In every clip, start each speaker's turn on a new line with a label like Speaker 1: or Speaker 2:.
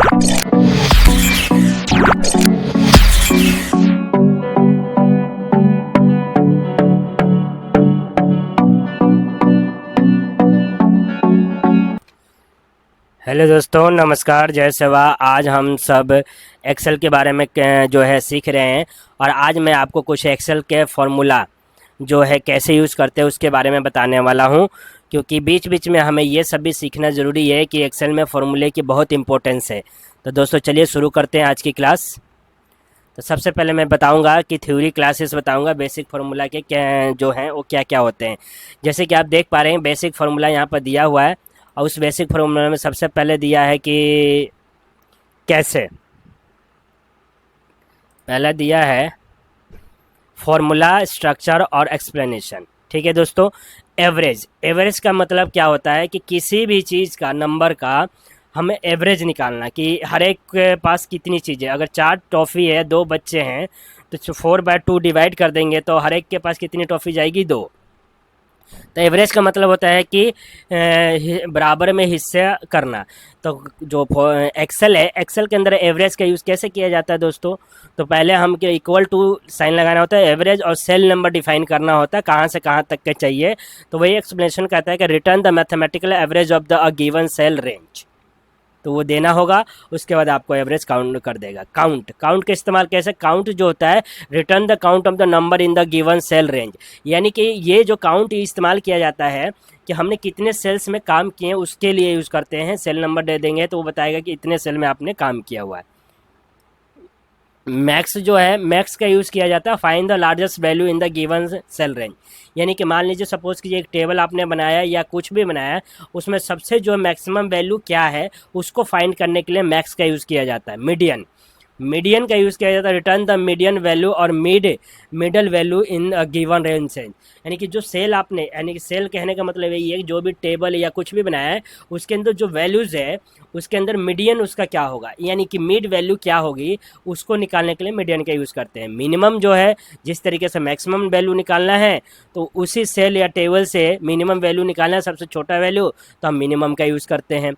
Speaker 1: Hello दोस्तों, नमस्कार, जय सेवा। आज हम सब एक्सेल के बारे में जो है सीख रहे हैं और आज मैं आपको कुछ एक्सेल के फॉर्मूला जो है कैसे यूज़ करते हैं उसके बारे में बताने वाला हूं, क्योंकि बीच बीच में हमें ये सब भी सीखना ज़रूरी है कि एक्सेल में फॉर्मूले की बहुत इंपॉर्टेंस है। तो दोस्तों चलिए शुरू करते हैं आज की क्लास। तो सबसे पहले मैं बताऊंगा कि थ्योरी क्लासेस बताऊंगा बेसिक फार्मूला के क्या जो हैं वो क्या क्या होते हैं। जैसे कि आप देख पा रहे हैं बेसिक फार्मूला यहाँ पर दिया हुआ है और उस बेसिक फार्मूला में सबसे पहले दिया है कि कैसे, पहला दिया है फॉर्मूला, स्ट्रक्चर और एक्सप्लेनेशन। ठीक है दोस्तों। एवरेज, एवरेज का मतलब क्या होता है कि किसी भी चीज़ का, नंबर का हमें एवरेज निकालना कि हर एक के पास कितनी चीज़ें। अगर 4 टॉफ़ी है, 2 बच्चे हैं, तो 4/2 डिवाइड कर देंगे तो हर एक के पास कितनी टॉफ़ी जाएगी? 2। तो एवरेज का मतलब होता है कि बराबर में हिस्से करना। तो जो एक्सेल है, एक्सेल के अंदर एवरेज का यूज़ कैसे किया जाता है दोस्तों? तो पहले हम के इक्वल टू साइन लगाना होता है, एवरेज और सेल नंबर डिफाइन करना होता है, कहाँ से कहाँ तक के चाहिए। तो वही एक्सप्लेनेशन कहता है कि return the mathematical average of the given cell range. तो वो देना होगा, उसके बाद आपको एवरेज काउंट कर देगा। काउंट, काउंट का इस्तेमाल कैसे? काउंट जो होता है, return the count of the number in the given cell range. यानी कि ये जो काउंट इस्तेमाल किया जाता है कि हमने कितने सेल्स में काम किए हैं उसके लिए यूज़ करते हैं। सेल नंबर दे देंगे तो वो बताएगा कि इतने सेल में आपने काम किया हुआ है। मैक्स जो है, मैक्स का यूज़ किया जाता है, find the largest value in the given cell range. यानी कि मान लीजिए सपोज़ कीजिए एक टेबल आपने बनाया या कुछ भी बनाया, उसमें सबसे जो मैक्सिमम वैल्यू क्या है उसको फाइंड करने के लिए मैक्स का यूज़ किया जाता है। मीडियन, मीडियन का यूज़ किया जाता है, रिटर्न द मीडियन वैल्यू और middle value in given range से। यानी कि जो सेल आपने, यानी कि सेल कहने का मतलब यही है कि जो भी टेबल या कुछ भी बनाया है उसके अंदर जो वैल्यूज़ है उसके अंदर मीडियन उसका क्या होगा, यानी कि मिड वैल्यू क्या होगी, उसको निकालने के लिए मीडियन का यूज़ करते हैं। मिनिमम जो है, जिस तरीके से मैक्सिमम वैल्यू निकालना है तो उसी सेल या टेबल से मिनिमम वैल्यू निकालना है, सबसे छोटा वैल्यू, तो हम मिनिमम का यूज़ करते हैं।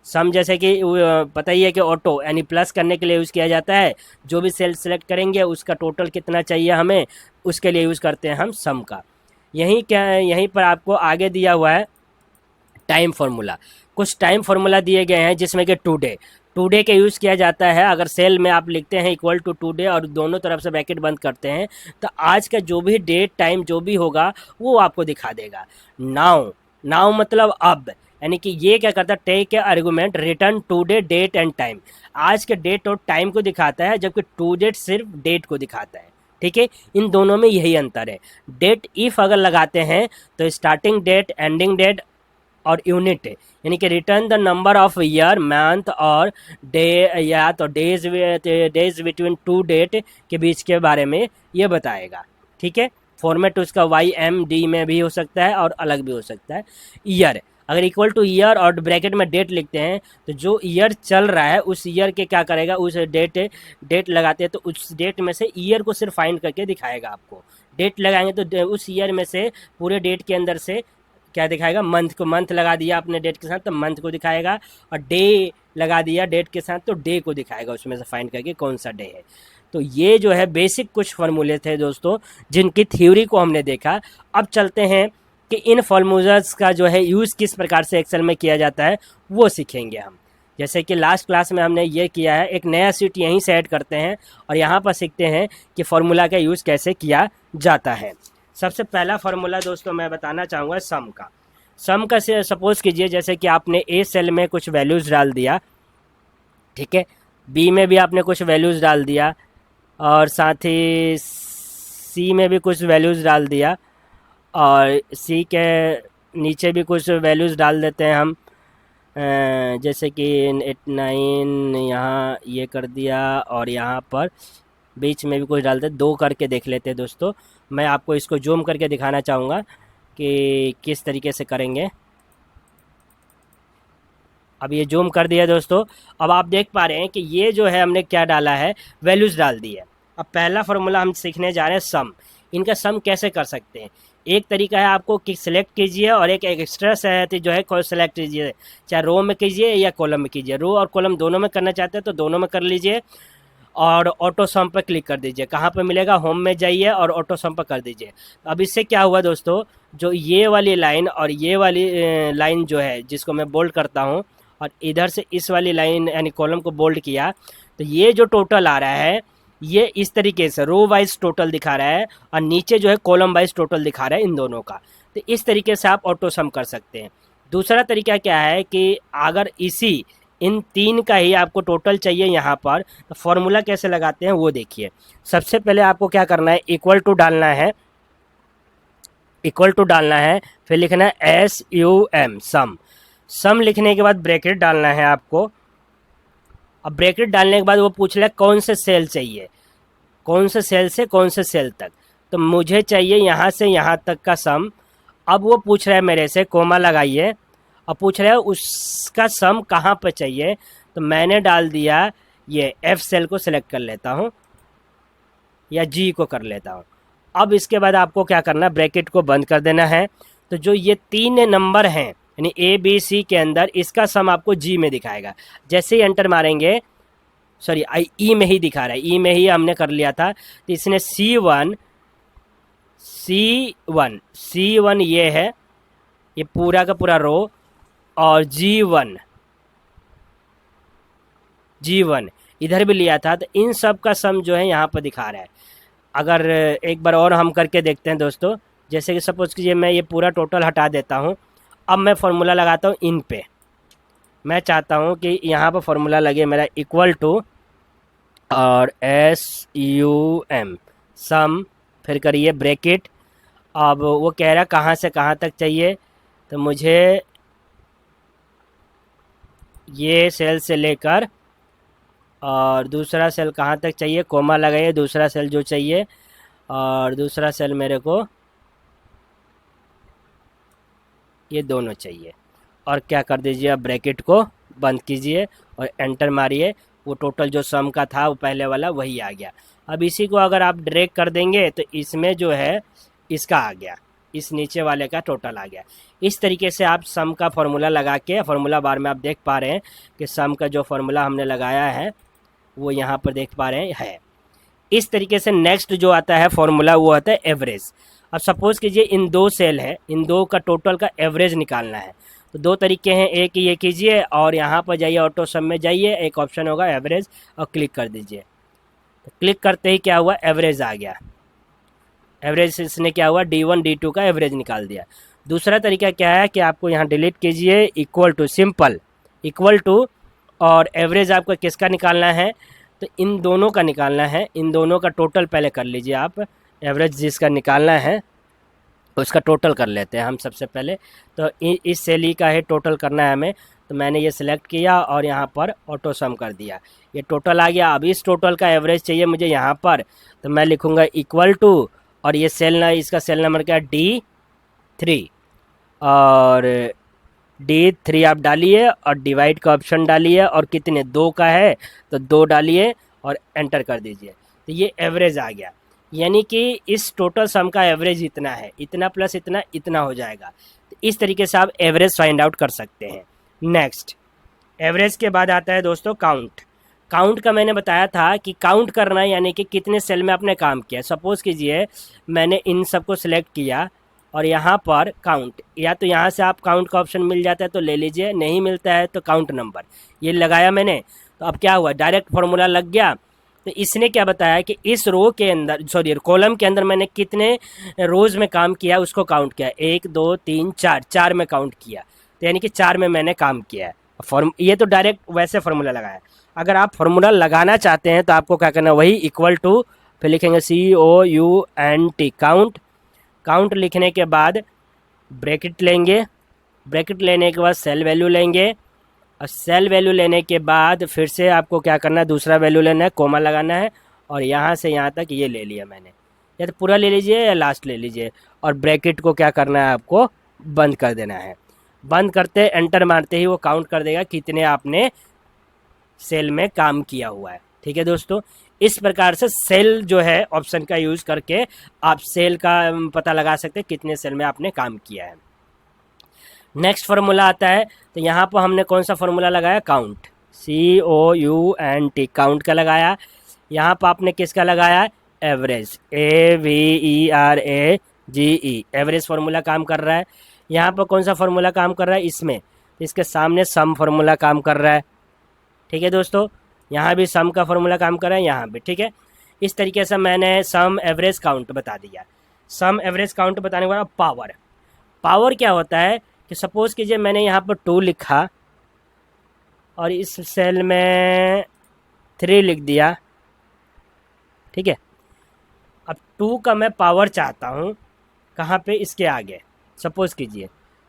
Speaker 1: सम जैसे कि पता ही है कि ऑटो यानी प्लस करने के लिए यूज़ किया जाता है। जो भी सेल सेलेक्ट करेंगे उसका टोटल कितना चाहिए हमें, उसके लिए यूज़ करते हैं हम सम का। यहीं पर आपको आगे दिया हुआ है टाइम फार्मूला। कुछ टाइम फार्मूला दिए गए हैं जिसमें कि टुडे के यूज़ किया जाता है। अगर सेल में आप लिखते हैं इक्वल टू टुडे और दोनों तरफ से ब्रैकेट बंद करते हैं तो आज का जो भी डेट टाइम जो भी होगा वो आपको दिखा देगा। नाउ, नाउ मतलब अब, यानी कि ये क्या करता है, take a argument return today date and time. आज के डेट और टाइम को दिखाता है, जबकि टू डेट सिर्फ डेट को दिखाता है। ठीक है, इन दोनों में यही अंतर है। डेट इफ़ अगर लगाते हैं तो स्टार्टिंग डेट, एंडिंग डेट और यूनिट, यानी कि return the number of year, month और डे, या तो डेज बिटवीन टू डेट के बीच के बारे में ये बताएगा। ठीक है, फॉर्मेट उसका YMD में भी हो सकता है और अलग भी हो सकता है। ईयर, अगर इक्वल टू ईयर और ब्रैकेट में डेट लिखते हैं तो जो ईयर चल रहा है उस ईयर के क्या करेगा, उस डेट लगाते हैं तो उस डेट में से ईयर को सिर्फ फाइंड करके दिखाएगा आपको। डेट लगाएंगे तो उस ईयर में से पूरे डेट के अंदर से क्या दिखाएगा, मंथ को, मंथ लगा दिया आपने डेट के साथ तो मंथ को दिखाएगा, और डे लगा दिया डेट के साथ तो डे को दिखाएगा, उसमें से फाइंड करके कौन सा डे है। तो ये जो है बेसिक कुछ फार्मूले थे दोस्तों जिनकी थ्योरी को हमने देखा। अब चलते हैं कि इन फार्मूलाज का जो है यूज़ किस प्रकार से एक्सेल में किया जाता है वो सीखेंगे हम। जैसे कि लास्ट क्लास में हमने ये किया है, एक नया शीट यहीं से ऐड करते हैं और यहाँ पर सीखते हैं कि फार्मूला का यूज़ कैसे किया जाता है। सबसे पहला फार्मूला दोस्तों मैं बताना चाहूँगा सम का। सम का से सपोज़ कीजिए जैसे कि आपने ए सेल में कुछ वैल्यूज़ डाल दिया, ठीक है, बी में भी आपने कुछ वैल्यूज़ डाल दिया और साथ ही सी में भी कुछ वैल्यूज़ डाल दिया और सी के नीचे भी कुछ वैल्यूज़ डाल देते हैं हम। जैसे कि 89 यहाँ ये कर दिया और यहाँ पर बीच में भी कुछ डालते, 2 करके देख लेते हैं दोस्तों। मैं आपको इसको जूम करके दिखाना चाहूँगा कि किस तरीके से करेंगे। अब ये जूम कर दिया दोस्तों। अब आप देख पा रहे हैं कि ये जो है हमने क्या डाला है, वैल्यूज़ डाल दी है। अब पहला फार्मूला हम सीखने जा रहे हैं सम। इनका सम कैसे कर सकते हैं, एक तरीका है आपको कि सिलेक्ट कीजिए और एक एक्स्ट्रा सहती जो है को सिलेक्ट कीजिए, चाहे रो में कीजिए या कॉलम में कीजिए। रो और कॉलम दोनों में करना चाहते हैं तो दोनों में कर लीजिए और ऑटो सम पर क्लिक कर दीजिए। कहाँ पे मिलेगा, होम में जाइए और ऑटो सम पर कर दीजिए। अब इससे क्या हुआ दोस्तों, जो ये वाली लाइन और ये वाली लाइन जो है जिसको मैं बोल्ड करता हूँ और इधर से इस वाली लाइन यानी कॉलम को बोल्ड किया, तो ये जो टोटल आ रहा है ये इस तरीके से रो वाइज टोटल दिखा रहा है और नीचे जो है कॉलम वाइज टोटल दिखा रहा है इन दोनों का। तो इस तरीके से आप ऑटो सम कर सकते हैं। दूसरा तरीका क्या है कि अगर इसी इन तीन का ही आपको टोटल चाहिए यहाँ पर, तो फॉर्मूला कैसे लगाते हैं वो देखिए। सबसे पहले आपको क्या करना है, इक्वल टू डालना है, इक्वल टू डालना है, फिर लिखना है SUM सम। सम लिखने के बाद ब्रैकेट डालना है आपको। अब ब्रैकेट डालने के बाद वो पूछ रहा है कौन से सेल चाहिए, कौन से सेल से कौन से सेल तक। तो मुझे चाहिए यहाँ से यहाँ तक का सम। अब वो पूछ रहा है मेरे से, कोमा लगाइए, अब पूछ रहा है उसका सम कहाँ पर चाहिए। तो मैंने डाल दिया ये F सेल को सिलेक्ट कर लेता हूँ या G को कर लेता हूँ। अब इसके बाद आपको क्या करना है, ब्रैकेट को बंद कर देना है। तो जो ये तीन नंबर हैं यानी ABC के अंदर, इसका सम आपको G में दिखाएगा। जैसे ही एंटर मारेंगे, सॉरी E में ही दिखा रहा है, E में ही हमने कर लिया था। तो इसने C1 ये है, ये पूरा का पूरा रो, और G1 इधर भी लिया था। तो इन सब का सम जो है यहाँ पर दिखा रहा है। अगर एक बार और हम करके देखते हैं दोस्तों, जैसे कि सपोज कीजिए मैं ये पूरा टोटल हटा देता हूँ। अब मैं फार्मूला लगाता हूँ इन पे। मैं चाहता हूँ कि यहाँ पर फार्मूला लगे मेरा इक्वल टू और SUM सम, फिर करिए ब्रैकेट। अब वो कह रहा है कहाँ से कहाँ तक चाहिए, तो मुझे ये सेल से लेकर और दूसरा सेल कहाँ तक चाहिए, कोमा लगाइए, दूसरा सेल जो चाहिए, और दूसरा सेल मेरे को ये दोनों चाहिए। और क्या कर दीजिए, अब ब्रैकेट को बंद कीजिए और एंटर मारिए। वो टोटल जो सम का था वो पहले वाला वही आ गया। अब इसी को अगर आप ड्रैग कर देंगे तो इसमें जो है इसका आ गया, इस नीचे वाले का टोटल आ गया। इस तरीके से आप सम का फार्मूला लगा के, फार्मूला बार में आप देख पा रहे हैं कि सम का जो फार्मूला हमने लगाया है वो यहाँ पर देख पा रहे हैं है। इस तरीके से नेक्स्ट जो आता है फार्मूला वो आता है एवरेज। अब सपोज कीजिए इन दो सेल है, इन दो का टोटल का एवरेज निकालना है। तो दो तरीके हैं, एक ये कीजिए और यहाँ पर जाइए ऑटो सम में जाइए, एक ऑप्शन होगा एवरेज और क्लिक कर दीजिए। तो क्लिक करते ही क्या हुआ, एवरेज आ गया। एवरेज इसने क्या हुआ, D1 D2 का एवरेज निकाल दिया। दूसरा तरीका क्या है कि आपको यहाँ डिलीट कीजिए, equal to, simple equal to, और एवरेज आपको किसका निकालना है, तो इन दोनों का निकालना है। इन दोनों का टोटल पहले कर लीजिए आप। एवरेज जिसका निकालना है उसका टोटल कर लेते हैं हम सबसे पहले। तो इस सेल का ही टोटल करना है हमें। तो मैंने ये सिलेक्ट किया और यहाँ पर ऑटो सम कर दिया, ये टोटल आ गया। अब इस टोटल का एवरेज चाहिए मुझे यहाँ पर, तो मैं लिखूँगा इक्वल टू, और ये सेल ना, इसका सेल नंबर क्या है, D3, और D3 आप डालिए और डिवाइड का ऑप्शन डालिए, और कितने, 2 का है तो 2 डालिए और एंटर कर दीजिए। तो ये एवरेज आ गया, यानी कि इस टोटल सम का एवरेज इतना है, इतना प्लस इतना, इतना हो जाएगा। तो इस तरीके से आप एवरेज फाइंड आउट कर सकते हैं। नेक्स्ट, एवरेज के बाद आता है दोस्तों काउंट। काउंट का मैंने बताया था कि काउंट करना यानी कि कितने सेल में आपने काम किया। सपोज़ कीजिए मैंने इन सबको सिलेक्ट किया और यहाँ पर काउंट, या तो यहाँ से आप काउंट का ऑप्शन मिल जाता है तो ले लीजिए, नहीं मिलता है तो काउंट नंबर, ये लगाया मैंने। तो अब क्या हुआ, डायरेक्ट फार्मूला लग गया। तो इसने क्या बताया कि इस रो के अंदर, सॉरी कॉलम के अंदर मैंने कितने रोज़ में काम किया उसको काउंट किया, 1 2 3 4, 4 में काउंट किया। तो यानी कि 4 में मैंने काम किया है। ये तो डायरेक्ट वैसे फार्मूला लगाया। अगर आप फार्मूला लगाना चाहते हैं तो आपको क्या करना है, वही इक्वल टू, फिर लिखेंगे COUNT काउंट। काउंट लिखने के बाद ब्रैकेट लेंगे, ब्रैकेट लेने के बाद सेल वैल्यू लेंगे, और सेल वैल्यू लेने के बाद फिर से आपको क्या करना है, दूसरा वैल्यू लेना है, कोमा लगाना है, और यहाँ से यहाँ तक ये ले लिया मैंने। या तो पूरा ले लीजिए या लास्ट ले लीजिए, और ब्रैकेट को क्या करना है, आपको बंद कर देना है। बंद करते एंटर मारते ही वो काउंट कर देगा कितने आपने सेल में काम किया हुआ है। ठीक है दोस्तों, इस प्रकार से सेल जो है ऑप्शन का यूज़ करके आप सेल का पता लगा सकते हैं कितने सेल में आपने काम किया है। नेक्स्ट फार्मूला आता है, तो यहाँ पर हमने कौन सा फार्मूला लगाया, काउंट, COUNT, काउंट का लगाया। यहाँ पर आपने किसका लगाया, एवरेज, AVERAGE, एवरेज फार्मूला काम कर रहा है। यहाँ पर कौन सा फार्मूला काम कर रहा है, इसमें, इसके सामने सम फार्मूला काम कर रहा है। ठीक है दोस्तों, यहाँ भी सम का फार्मूला काम कर रहा है, यहाँ भी। ठीक है, इस तरीके से मैंने सम एवरेज काउंट बता दिया। सम एवरेज काउंट बताने के बाद पावर, पावर क्या होता है कि सपोज़ कीजिए मैंने यहाँ पर 2 लिखा और इस सेल में 3 लिख दिया। ठीक है, अब 2 का मैं पावर चाहता हूँ कहाँ पे, इसके आगे। सपोज़ कीजिए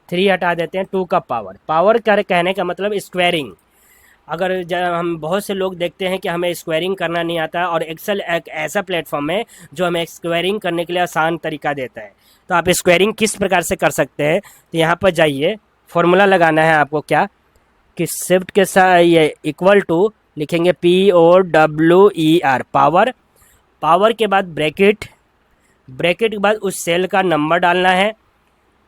Speaker 1: 3 हटा देते हैं, 2 का पावर, पावर कर कहने का मतलब स्क्वायरिंग। अगर हम बहुत से लोग देखते हैं कि हमें स्क्वायरिंग करना नहीं आता, और एक्सेल एक ऐसा प्लेटफॉर्म है जो हमें स्क्वायरिंग करने के लिए आसान तरीका देता है। तो आप स्क्वायरिंग किस प्रकार से कर सकते हैं, तो यहाँ पर जाइए, फॉर्मूला लगाना है आपको क्या, कि शिफ्ट के साथ ये इक्वल टू लिखेंगे POWER, पावर, पावर के बाद ब्रैकेट, ब्रैकेट के बाद उस सेल का नंबर डालना है,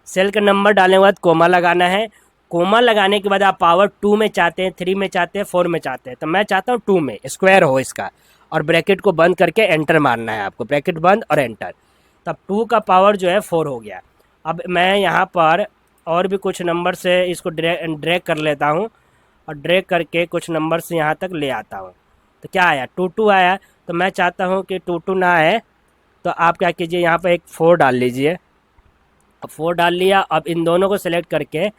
Speaker 1: सेल का नंबर डालने के बाद कोमा लगाना है। कोमा लगाने के बाद आप पावर 2 में चाहते हैं, 3 में चाहते हैं, 4 में चाहते हैं, तो मैं चाहता हूँ 2 में, स्क्वायर हो इसका, और ब्रैकेट को बंद करके एंटर मारना है आपको, ब्रैकेट बंद और एंटर। तब 2 का पावर जो है 4 हो गया। अब मैं यहाँ पर और भी कुछ नंबर से इसको ड्रैग कर लेता हूँ, और ड्रैग करके कुछ नंबर से यहाँ तक ले आता हूँ। तो क्या आया, 2 आया। तो मैं चाहता हूँ कि 2 ना आए, तो आप क्या कीजिए, यहाँ पर एक 4 डाल लीजिए। अब 4 डाल लिया। अब इन दोनों को सेलेक्ट करके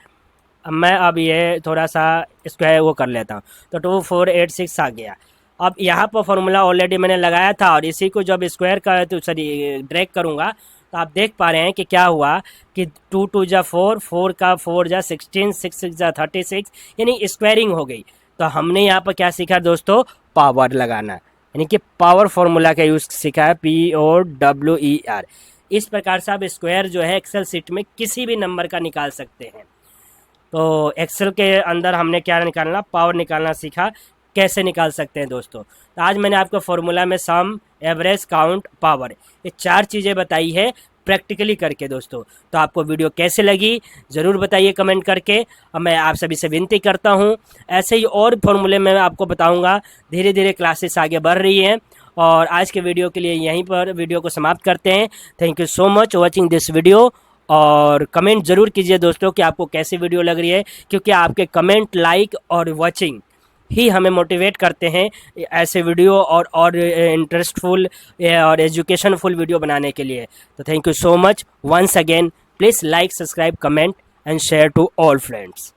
Speaker 1: अब मैं अब ये थोड़ा सा स्क्वायर वो कर लेता हूँ, तो 2486 आ गया। अब यहाँ पर फॉर्मूला ऑलरेडी मैंने लगाया था, और इसी को जब स्क्वायर का तो सॉरी ड्रैग करूँगा, तो आप देख पा रहे हैं कि क्या हुआ कि 2 2 जा 4, 4 का 4 जा 16, 6 6 जा 36, यानी स्क्वायरिंग हो गई। तो हमने यहाँ पर क्या सीखा दोस्तों, पावर लगाना, यानी कि पावर फार्मूला का यूज़ सीखा है, POWER। इस प्रकार से आप स्क्वायर जो है एक्सेल सीट में किसी भी नंबर का निकाल सकते हैं। तो एक्सेल के अंदर हमने क्या निकालना, पावर निकालना सीखा, कैसे निकाल सकते हैं दोस्तों। तो आज मैंने आपको फार्मूला में सम, एवरेज, काउंट, पावर, ये 4 चीज़ें बताई है प्रैक्टिकली करके दोस्तों। तो आपको वीडियो कैसे लगी ज़रूर बताइए कमेंट करके। और मैं आप सभी से विनती करता हूँ, ऐसे ही और फार्मूले मैं आपको बताऊँगा। धीरे धीरे क्लासेस आगे बढ़ रही हैं, और आज के वीडियो के लिए यहीं पर वीडियो को समाप्त करते हैं। Thank you so much watching this video, और कमेंट ज़रूर कीजिए दोस्तों कि आपको कैसी वीडियो लग रही है, क्योंकि आपके कमेंट, लाइक और वॉचिंग ही हमें मोटिवेट करते हैं ऐसे वीडियो और इंटरेस्टफुल और एजुकेशनफुल वीडियो बनाने के लिए। तो thank you so much once again. Please like, subscribe, comment and share to all friends.